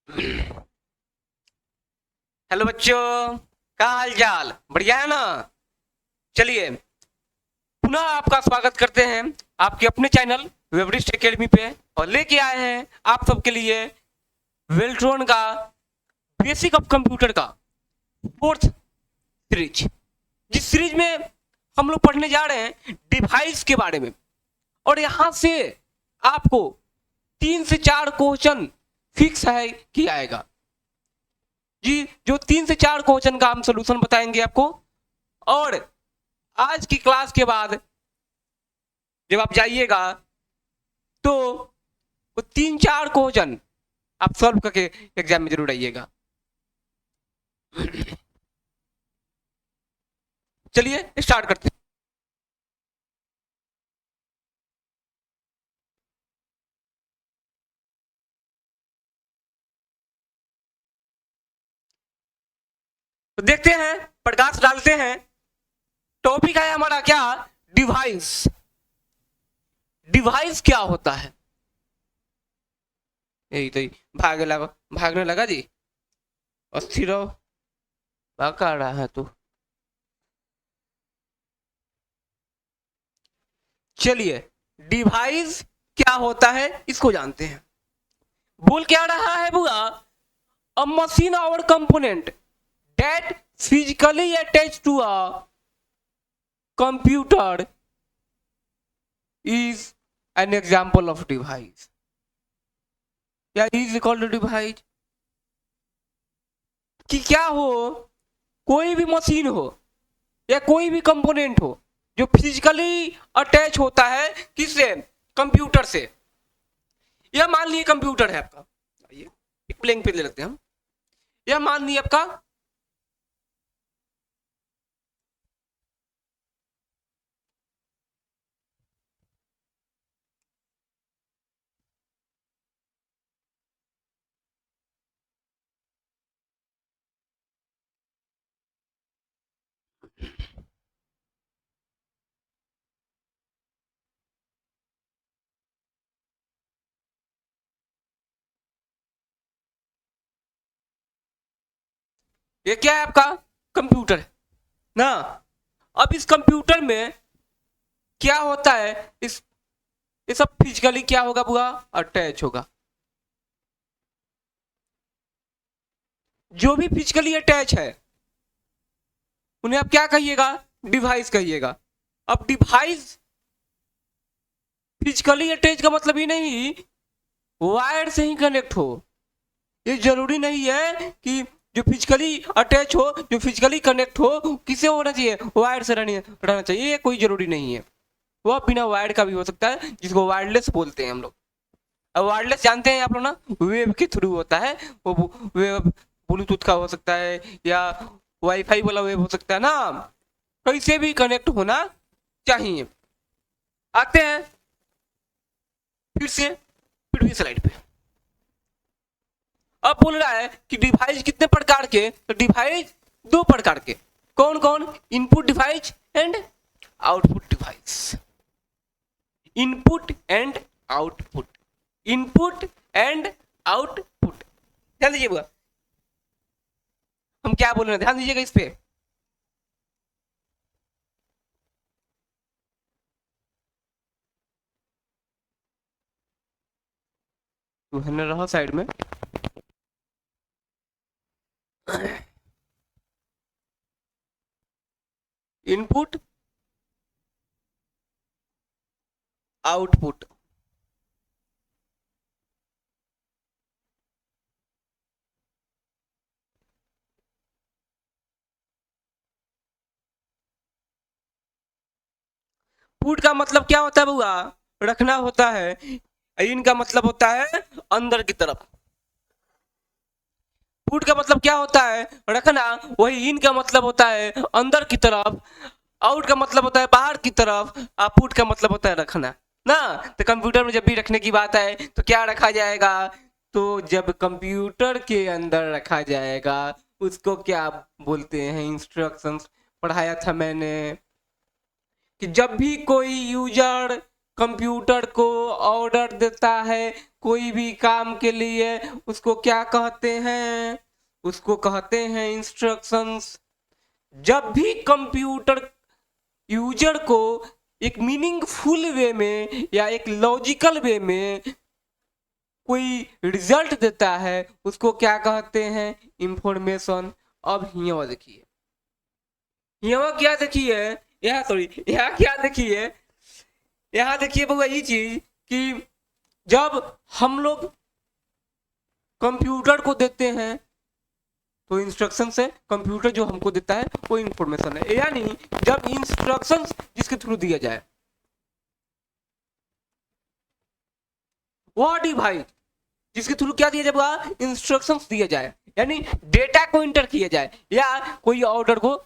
Hello बच्चों, क्या हाल चाल? बढ़िया है ना? चलिए, पुनः आपका स्वागत करते हैं आपके अपने चैनल वेबरिस्ट एकेडमी पे, और लेके आए हैं आप सबके लिए वेल्ट्रॉन का बेसिक ऑफ कंप्यूटर का फोर्थ सीरीज। जिस सीरीज में हम लोग पढ़ने जा रहे हैं डिवाइस के बारे में, और यहाँ से आपको 3 से 4 क्वेश्चन फिक्स है कि आएगा जी। जो 3 से 4 क्वेश्चन का हम सोल्यूशन बताएंगे आपको, और आज की क्लास के बाद जब आप जाइएगा तो वो 3-4 क्वेश्चन आप सॉल्व करके एग्जाम में जरूर आइएगा। चलिए स्टार्ट करते हैं। तो देखते हैं, प्रकाश डालते हैं। टॉपिक है हमारा क्या? डिवाइस। डिवाइस क्या होता है? यही तो भागने लगा जी। अस्थिर रहो, भाग कहाँ रहा है तू? चलिए, डिवाइस क्या होता है इसको जानते हैं। बोल क्या रहा है बुआ? अ मशीन और component that physically attached to a computer is an example of device. या is called device। कि क्या हो, कोई भी मशीन हो या कोई भी कंपोनेंट हो जो फिजिकली अटैच होता है किससे? कंप्यूटर से। यह मान लिए कंप्यूटर है आपका, आइए एक प्लेइंग पे ले लेते हैं हम। यह मान लिए आपका ये क्या है? आपका कंप्यूटर है ना। अब इस कंप्यूटर में क्या होता है? इस ये सब फिजिकली क्या होगा बुआ? अटैच होगा। जो भी फिजिकली अटैच है उन्हें आप क्या कहिएगा? डिवाइस कहिएगा। अब डिवाइस फिजिकली अटैच का मतलब ही नहीं वायर से ही कनेक्ट हो। ये जरूरी नहीं है कि जो फिजिकली अटैच हो, जो फिजिकली कनेक्ट हो, किसे होना चाहिए? वायर से रहना चाहिए। ये कोई जरूरी नहीं है। वह बिना वायर का भी हो सकता है, जिसको वायरलेस बोलते हैं हम लोग। अब वायरलेस जानते हैं आप लोग ना, वेब के थ्रू होता है। वो वेब ब्लूटूथ का हो सकता है या वाईफाई वाला वेब हो सकता है ना। कैसे भी कनेक्ट होना चाहिए। आते हैं फिर से प्रीवियस स्लाइड पे। अब बोल रहा है कि डिवाइस कितने प्रकार के? तो डिवाइस 2 प्रकार के। कौन कौन? Input device and output device. Input and output. Input and output. ध्यान दीजिएगा, हम क्या बोल रहे हैं, ध्यान दीजिएगा इस पे। रहा साइड में। Input output. पुट का मतलब क्या होता है बुआ? रखना होता है। इन का मतलब होता है अंदर की तरफ। पुट का मतलब क्या होता है? रखना। वही इन का मतलब होता है अंदर की तरफ। आउट का मतलब होता है बाहर की तरफ। पुट का मतलब होता है रखना ना। तो कंप्यूटर में जब भी रखने की बात है तो क्या रखा जाएगा? तो जब कंप्यूटर के अंदर रखा जाएगा उसको क्या बोलते हैं? इंस्ट्रक्शंस पढ़ाया था मैंने कि जब भी कोई यूजर कंप्यूटर को ऑर्डर देता है कोई भी काम के लिए, उसको क्या कहते हैं? उसको कहते हैं इंस्ट्रक्शंस। जब भी कंप्यूटर यूजर को एक मीनिंगफुल वे में या एक लॉजिकल वे में कोई रिजल्ट देता है, उसको क्या कहते हैं? इंफॉर्मेशन। अब यहाँ देखिए, यहाँ क्या देखिए, यहाँ सॉरी, यहाँ क्या देखिए, यहाँ देखिए बउआ ये चीज कि जब हम लोग कंप्यूटर को देते हैं तो इंस्ट्रक्शन से कंप्यूटर जो हमको देता है वो इंफॉर्मेशन है। यानी जब इंस्ट्रक्शन जिसके थ्रू दिया जाए, वह डिवाइस जिसके थ्रू क्या दिया जाए? इंस्ट्रक्शंस दिया जाए, यानी डेटा को इंटर किया जाए या कोई ऑर्डर को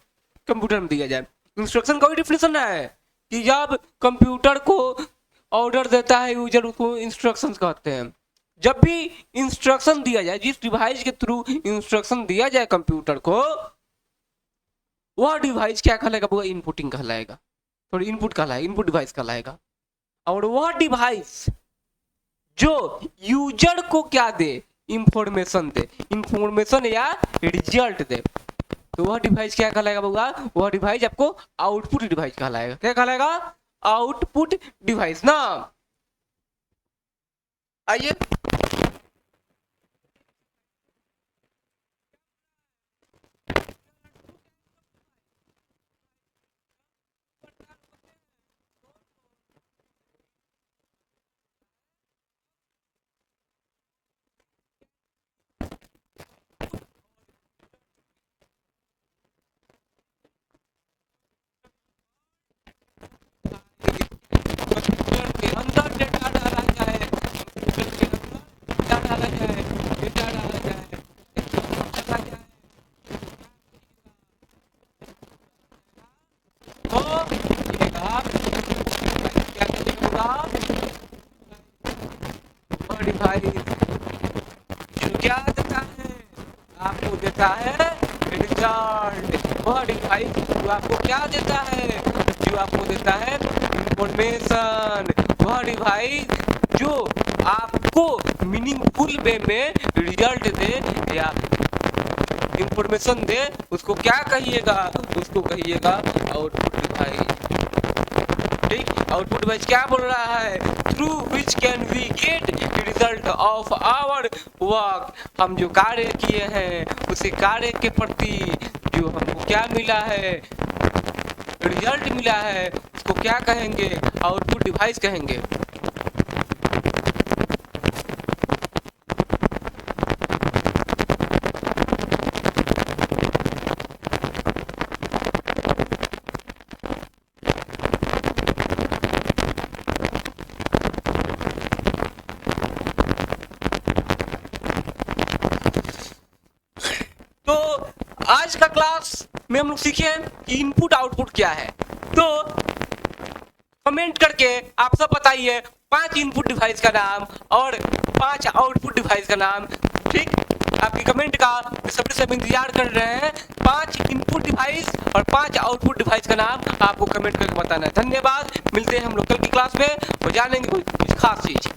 कंप्यूटर में दिया जाए। इंस्ट्रक्शन का भी डिफिनेशन है कि जब कंप्यूटर को ऑर्डर देता है यूजर, उसको इंस्ट्रक्शंस कहते हैं। जब भी इंस्ट्रक्शन दिया जाए, जिस डिवाइस के थ्रू इंस्ट्रक्शन दिया जाए कंप्यूटर को, वह डिवाइस क्या कहलाएगा? वो इनपुटिंग कहलाएगा, सॉरी इनपुट कहलाएगा, इनपुट डिवाइस कहलाएगा। और वह डिवाइस जो यूजर को क्या दे? इंफॉर्मेशन दे, इंफॉर्मेशन या रिजल्ट दे, तो वह डिवाइस क्या कहलाएगा बउआ? वह डिवाइस आपको आउटपुट डिवाइस कहलाएगा। क्या कहलाएगा? आउटपुट डिवाइस ना। आइए कंप्यूटर के अंदर डेटा डाला जाए, कंप्यूटर के अंदर क्या डाला जाए? डेटा डाला जाए, डाला जाए तो ये क्या करेगा? वह डिवाइस जो क्या देता है? आपको देता है रिजल्ट। वह डिवाइस जो आपको क्या देता है? जो आपको देता है इंफॉर्मेशन। वह डिवाइस जो आपको मीनिंगफुल वे में रिजल्ट दे या इंफॉर्मेशन दे, उसको क्या कहिएगा? उसको कहिएगा आउटपुट डिवाइस। ठीक, आउटपुट डिवाइस क्या बोल रहा है? Through which can we get result of our work. हम जो कार्य किए हैं उसी कार्य के प्रति जो हमको क्या मिला है? रिजल्ट मिला है, उसको क्या कहेंगे? आउटपुट डिवाइस कहेंगे। तो आज का क्लास में हम लोग सीखे कि इनपुट आउटपुट क्या है। तो कमेंट करके आप सब बताइए 5 इनपुट डिवाइस का नाम और 5 आउटपुट डिवाइस का नाम। ठीक, आपकी कमेंट का सभी से इंतजार कर रहे हैं। 5 इनपुट डिवाइस और 5 आउटपुट डिवाइस का नाम आपको कमेंट करके बताना है। धन्यवाद, मिलते हैं हम लोग कल की क्लास में और जानेंगे कुछ खास चीज।